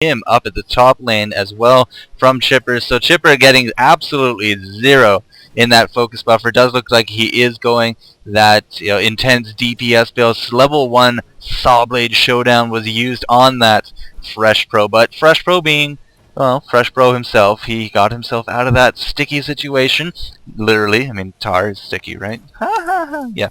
him up at the top lane as well from Chipper. So Chipper getting absolutely zero in that focus buffer. Does look like he is going that intense DPS build. Level 1 Sawblade Showdown was used on that Fresh Pro, but Fresh Pro being, well, Fresh Pro himself, he got himself out of that sticky situation. Literally, I mean, tar is sticky, right? Yeah.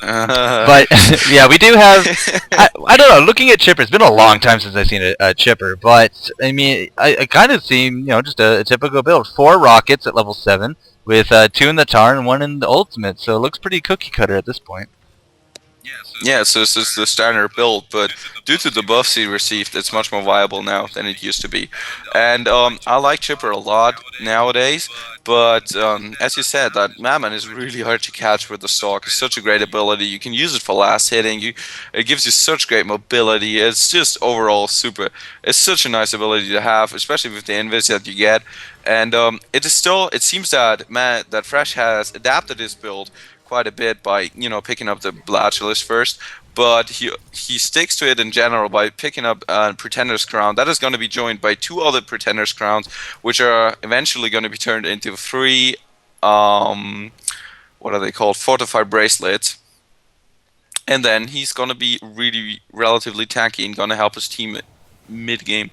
But, yeah, we do have, I don't know, looking at Chipper, it's been a long time since I've seen a Chipper, but, I mean, I kind of see, just a typical build. 4 rockets at level 7, with 2 in the tar and 1 in the ultimate, so it looks pretty cookie cutter at this point. Yeah, so it's just the standard build, but due to the buffs he received, it's much more viable now than it used to be. And I like Chipper a lot nowadays, but as you said, that Madman is really hard to catch with the Stalk. It's such a great ability. You can use it for last hitting. It gives you such great mobility. It's just overall super. It's such a nice ability to have, especially with the invis that you get. And it seems that Fresh has adapted his build quite a bit by picking up the Blatulus first, but he sticks to it in general by picking up Pretender's Crown. That is going to be joined by 2 other Pretender's Crowns, which are eventually going to be turned into 3 what are they called, fortified bracelets, and then he's going to be really relatively tanky and going to help his team mid game,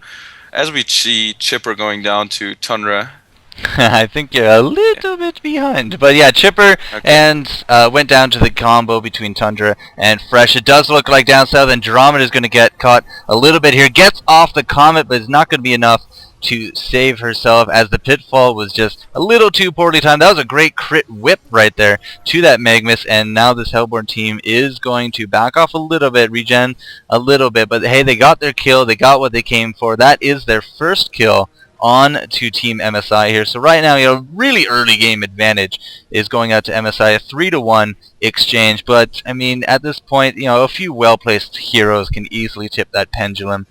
as we see Chipper going down to Tundra. I think you're a little bit behind. But yeah, Chipper and went down to the combo between Tundra and Fresh. It does look like down south Andromeda is going to get caught a little bit here. Gets off the Comet, but it's not going to be enough to save herself, as the pitfall was just a little too poorly timed. That was a great crit whip right there to that Magnus, and now this Hellborn team is going to back off a little bit, regen a little bit. But hey, they got their kill. They got what they came for. That is their first kill on to Team MSI here. So right now, really early game advantage is going out to MSI, a 3-1 exchange. But I mean, at this point, a few well-placed heroes can easily tip that pendulum.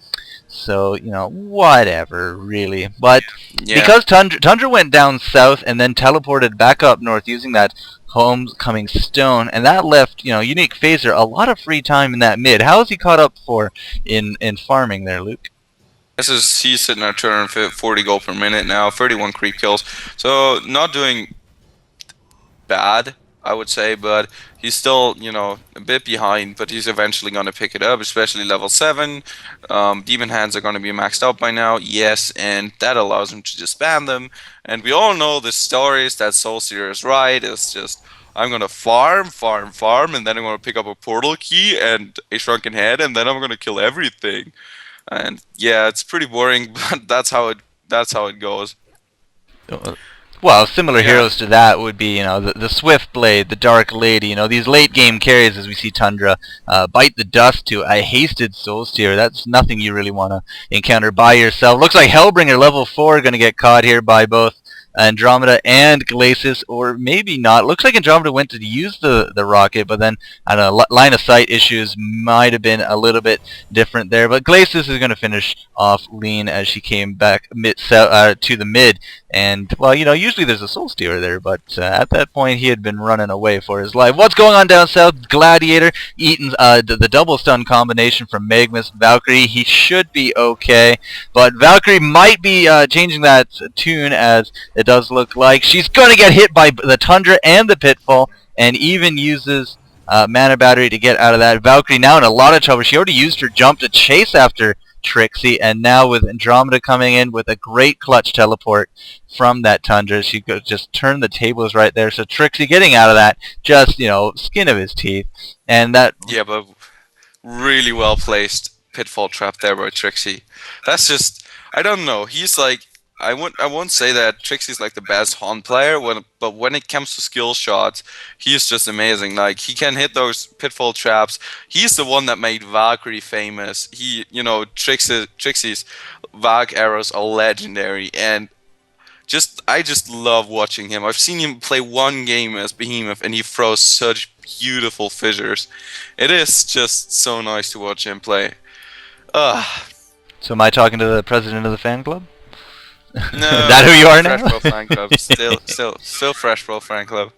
So whatever, really. But because Tundra went down south and then teleported back up north using that homecoming stone, and that left Unique Phaser a lot of free time in that mid. How is he caught up for in farming there, Luke? He's sitting at 240 gold per minute now, 31 creep kills. So not doing bad, I would say, but he's still, a bit behind, but he's eventually going to pick it up, especially level 7. Demon Hands are going to be maxed out by now, yes, and that allows him to just spam them. And we all know the stories that Soulseer is right. It's just, I'm going to farm, and then I'm going to pick up a portal key and a shrunken head, and then I'm going to kill everything. And yeah, it's pretty boring, but that's how it goes. Well, similar heroes to that would be, the Swift Blade, the Dark Lady, these late game carries, as we see Tundra bite the dust to a hasted Soulsteer. That's nothing you really want to encounter by yourself. Looks like Hellbringer level 4 going to get caught here by both Andromeda and Glacis, or maybe not. Looks like Andromeda went to use the rocket, but then, I don't know, line of sight issues might have been a little bit different there. But Glacis is going to finish off Lean as she came back to the mid. And, well, usually there's a Soul Stealer there, but at that point he had been running away for his life. What's going on down south? Gladiator eating the double stun combination from Magnus. Valkyrie, he should be okay, but Valkyrie might be changing that tune, as it does look like she's going to get hit by the Tundra and the Pitfall, and even uses Mana Battery to get out of that. Valkyrie now in a lot of trouble. She already used her jump to chase after Trixie, and now with Andromeda coming in with a great clutch teleport from that Tundra, she could just turn the tables right there. So Trixie getting out of that, just skin of his teeth, and that. Yeah, but really well placed pitfall trap there by Trixie. That's just, I don't know. He's like, I won't say that Trixie's like the best HoN player, but when it comes to skill shots, he's just amazing. Like, he can hit those pitfall traps. He's the one that made Valkyrie famous. Trixie's Valk arrows are legendary, and I just love watching him. I've seen him play one game as Behemoth, and he throws such beautiful fissures. It is just so nice to watch him play. So am I talking to the president of the fan club? No, is that who you are now? Fresh Pro Fan Club. Still Fresh Pro Fan Club.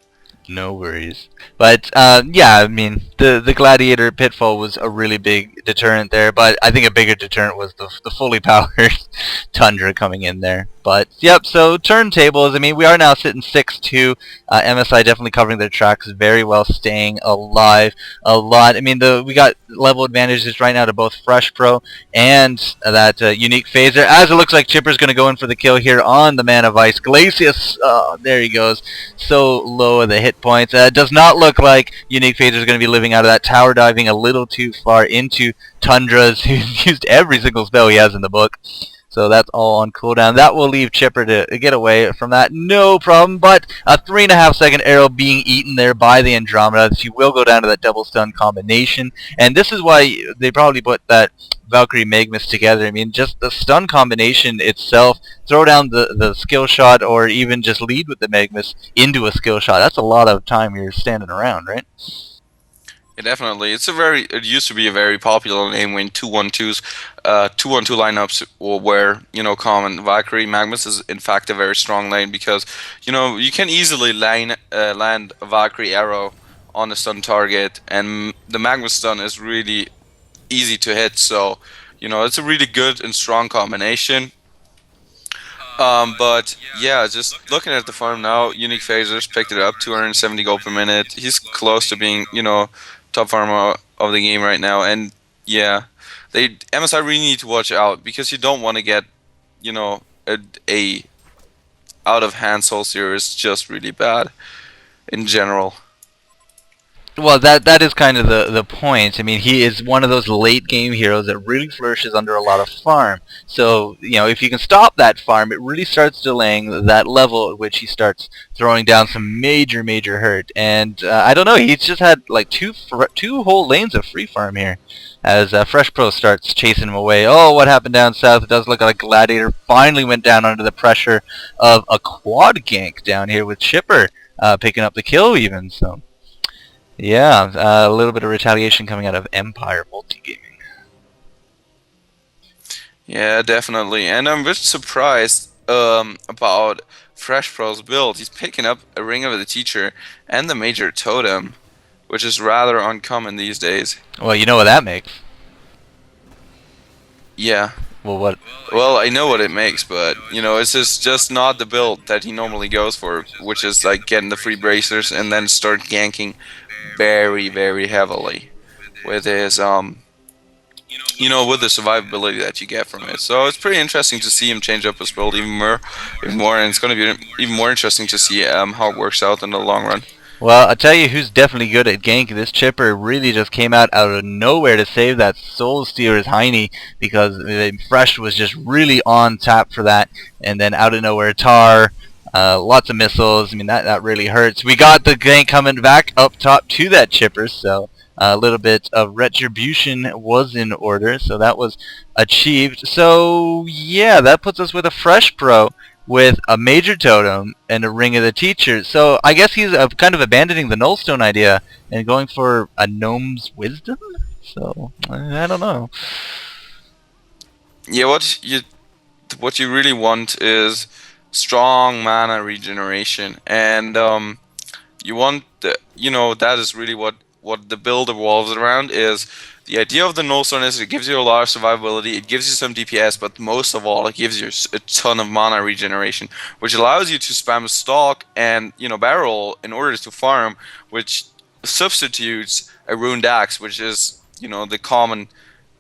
No worries. But yeah, I mean, the Gladiator Pitfall was a really big deterrent there, but I think a bigger deterrent was the fully powered Tundra coming in there. But yep, so turntables. I mean, we are now sitting 6-2. MSI definitely covering their tracks very well, staying alive a lot. I mean, we got level advantages right now to both Fresh Pro and that unique phaser. As it looks like Chipper's going to go in for the kill here on the Man of Ice. Glacius, there he goes. So low of the hit points. Does not look like unique phaser is going to be living out of that tower diving a little too far into Tundra's, who's used every single spell he has in the book. So that's all on cooldown. That will leave Chipper to get away from that, no problem. But a 3.5-second arrow being eaten there by the Andromeda. She will go down to that double stun combination. And this is why they probably put that Valkyrie Magmus together. I mean, just the stun combination itself, throw down the skill shot, or even just lead with the Magmus into a skill shot. That's a lot of time you're standing around, right? Yeah, definitely. It used to be a very popular name when 2-1-2s, 2-1-2 lineups were, common. Valkyrie Magmus is in fact a very strong lane because, you can easily land a Valkyrie arrow on a stun target, and the Magmus stun is really easy to hit. So, it's a really good and strong combination. But yeah, just looking at the farm now, Unique Phasers picked it up, 270 gold per minute. He's close to being, top farmer of the game right now. And yeah, MSI really need to watch out because you don't want to get, a out of hand Soul Steer is just really bad in general. Well, that is kind of the point. I mean, he is one of those late game heroes that really flourishes under a lot of farm. So, if you can stop that farm, it really starts delaying that level at which he starts throwing down some major hurt. And I don't know, he's just had like two whole lanes of free farm here as Fresh Pro starts chasing him away. Oh, what happened down south? It does look like Gladiator finally went down under the pressure of a quad gank down here with Chipper picking up the kill even. So. Yeah, a little bit of retaliation coming out of Empr Multigaming. Yeah, definitely. And I'm a bit surprised about Fresh Pro's build. He's picking up a Ring of the Teacher and the Major Totem, which is rather uncommon these days. Well, you know what that makes. Yeah. Well, what? Well, I know what it makes, but, it's just not the build that he normally goes for, which is like getting the free bracers and then start ganking very heavily with his with the survivability that you get from it. So it's pretty interesting to see him change up his build even more, and it's going to be even more interesting to see how it works out in the long run. Well, I'll tell you who's definitely good at gank. This Chipper really just came out of nowhere to save that Soul Steer's Heine because Fresh was just really on tap for that, and then out of nowhere Tar. Lots of missiles. I mean, that really hurts. We got the gank coming back up top to that Chipper, so a little bit of retribution was in order, so that was achieved. So, yeah, that puts us with a Fresh Pro with a Major Totem and a Ring of the Teacher. So, I guess he's kind of abandoning the Nullstone idea and going for a Gnome's Wisdom? So, I don't know. Yeah, what you really want is strong mana regeneration, and you want that is really what the build revolves around. Is the idea of the Nullstone is it gives you a lot of survivability, it gives you some DPS, but most of all it gives you a ton of mana regeneration, which allows you to spam stalk and barrel in order to farm, which substitutes a Ruined Axe, which is the common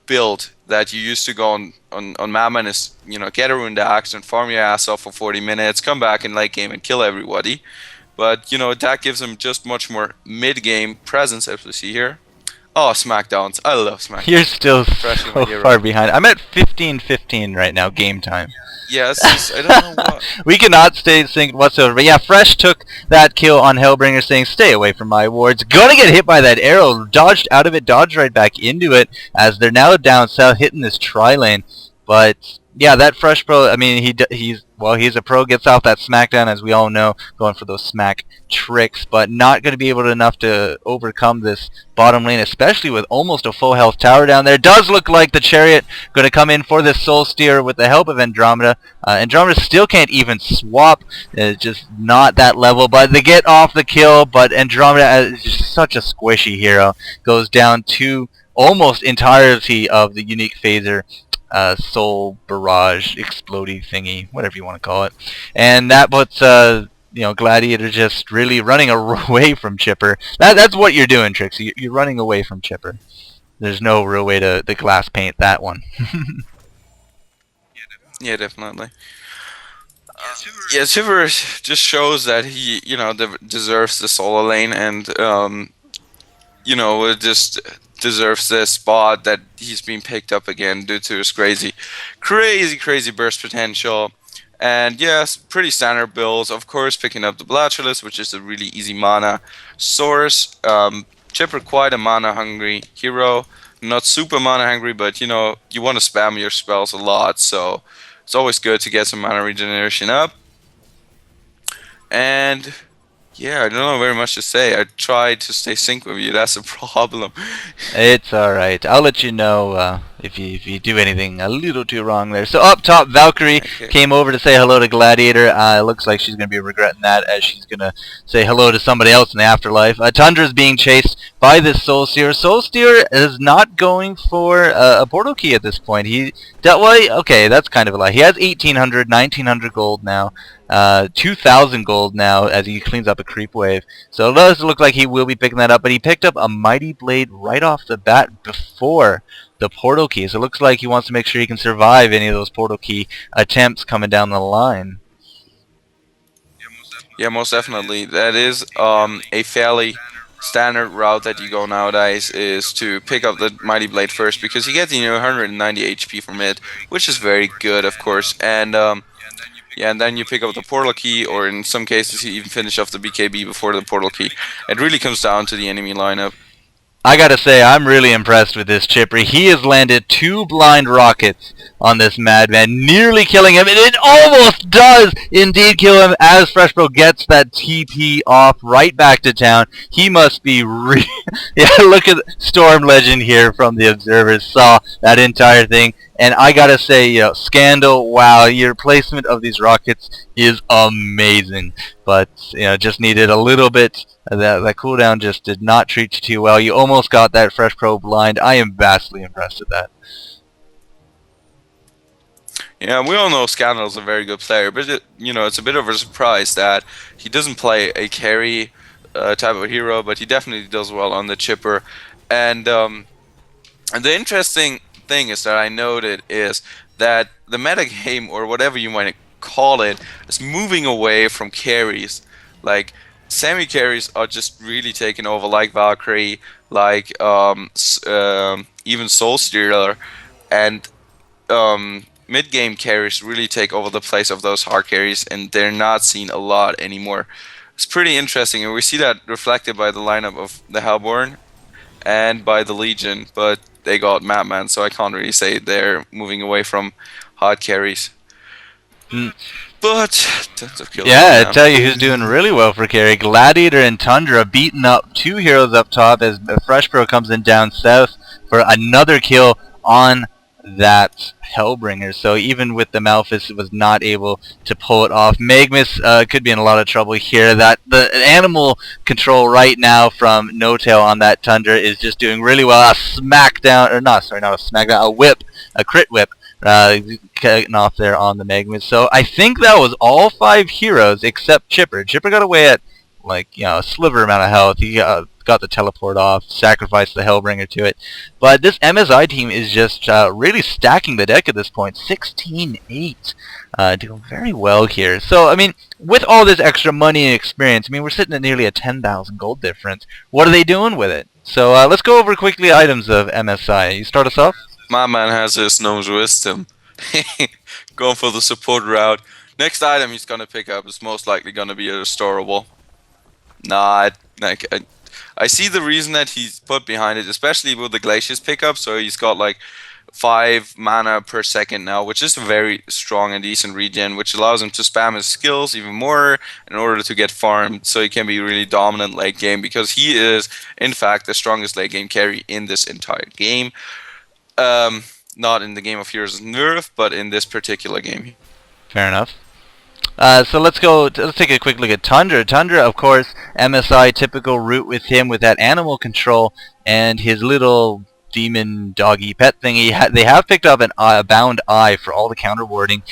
build that you used to go on Madman is, get a Ruined Axe and farm your ass off for 40 minutes, come back in late game and kill everybody. But, that gives him just much more mid-game presence, as we see here. Oh, Smackdowns. I love Smackdowns. You're still so far behind. I'm at 15-15 right now, game time. Yes, I don't know what. We cannot stay synced whatsoever. But yeah, Fresh took that kill on Hellbringer, saying, stay away from my wards. Gonna get hit by that arrow. Dodged out of it, dodged right back into it, as they're now down south, hitting this tri-lane. But yeah, that Fresh Pro, I mean, he's a pro, gets off that smackdown, as we all know, going for those smack tricks, but not going to be able enough to overcome this bottom lane, especially with almost a full health tower down there. Does look like the Chariot going to come in for this Soul Steer with the help of Andromeda. Andromeda still can't even swap, just not that level, but they get off the kill, but Andromeda is just such a squishy hero, goes down to almost entirety of the unique phaser soul barrage explodey thingy, whatever you want to call it, and that puts Gladiator just really running away from Chipper. That's what you're doing, Trixie. You're running away from Chipper. There's no real way to glass paint that one. Yeah, definitely. Yeah, Silver just shows that he, deserves the solo lane, and it just deserves the spot that he's been picked up again due to his crazy burst potential. And yes, pretty standard builds. Of course, picking up the Blatulus, which is a really easy mana source. Chipper quite a mana hungry hero, not super mana hungry, but you want to spam your spells a lot, so it's always good to get some mana regeneration up. And yeah, I don't know very much to say. I tried to stay sync with you. That's a problem. It's alright. I'll let you know if you do anything a little too wrong there. So up top, Valkyrie came over to say hello to Gladiator. It looks like she's going to be regretting that, as she's going to say hello to somebody else in the afterlife. Tundra's being chased by this Soul Steer. Soul Steer is not going for a portal key at this point. Okay, that's kind of a lie. He has 1,800, 1,900 gold now. 2,000 gold now as he cleans up a creep wave. So it does look like he will be picking that up, but he picked up a Mighty Blade right off the bat before the portal key. So it looks like he wants to make sure he can survive any of those portal key attempts coming down the line. Yeah, most definitely. That is a fairly standard route that you go nowadays, is to pick up the Mighty Blade first, because you get 190 HP from it, which is very good, of course. And and then you pick up the portal key, or in some cases you even finish off the BKB before the portal key. It really comes down to the enemy lineup. I gotta say, I'm really impressed with this Chipper. He has landed 2 blind rockets on this madman, nearly killing him, and it almost does indeed kill him as FreshBro gets that TP off right back to town. He must be yeah, look at Storm Legend here from the Observers, saw that entire thing. And I gotta say, Scandal, wow, your placement of these rockets is amazing. But, just needed a little bit. That cooldown just did not treat you too well. You almost got that Fresh Pro blind. I am vastly impressed with that. Yeah, we all know Scandal's a very good player, but it's a bit of a surprise that he doesn't play a carry type of hero, but he definitely does well on the Chipper. And the interesting thing is that I noted is that the metagame, or whatever you might call it, is moving away from carries. Like, semi-carries are just really taking over, like Valkyrie, like even Soul Stealer, and mid-game carries really take over the place of those hard carries, and they're not seen a lot anymore. It's pretty interesting, and we see that reflected by the lineup of the Hellborn and by the Legion, but they got Madman, so I can't really say they're moving away from hard carries. But tons of kills. Yeah, I tell you who's doing really well for carry. Gladiator and Tundra beating up 2 heroes up top as FreshPro comes in down south for another kill on that Hellbringer. So even with the Malphus, it was not able to pull it off. Magmus could be in a lot of trouble here. That the animal control right now from No Tail on that Tundra is just doing really well. A smackdown, or not a smackdown, a whip, a crit whip. Cutting off there on the Magmus. So I think that was all 5 heroes except Chipper. Chipper got away at a sliver amount of health. He got the teleport off, sacrificed the Hellbringer to it. But this MSI team is just really stacking the deck at this point. 16-8. Doing very well here. So, I mean, with all this extra money and experience, I mean, we're sitting at nearly a 10,000 gold difference. What are they doing with it? So let's go over quickly items of MSI. You start us off? My man has his nose wisdom. Going for the support route. Next item he's gonna pick up is most likely gonna be a restorable. I see the reason that he's put behind it, especially with the Glacius pickup. So he's got like 5 mana per second now, which is a very strong and decent regen, which allows him to spam his skills even more in order to get farmed, so he can be really dominant late game, because he is in fact the strongest late game carry in this entire game. Not in the game of Heroes of Nerf, but in this particular game. Fair enough. So let's take a quick look at Tundra. Tundra, of course, MSI typical route with him with that animal control and his little demon doggy pet thingy. They have picked up a bound eye for all the counter warding.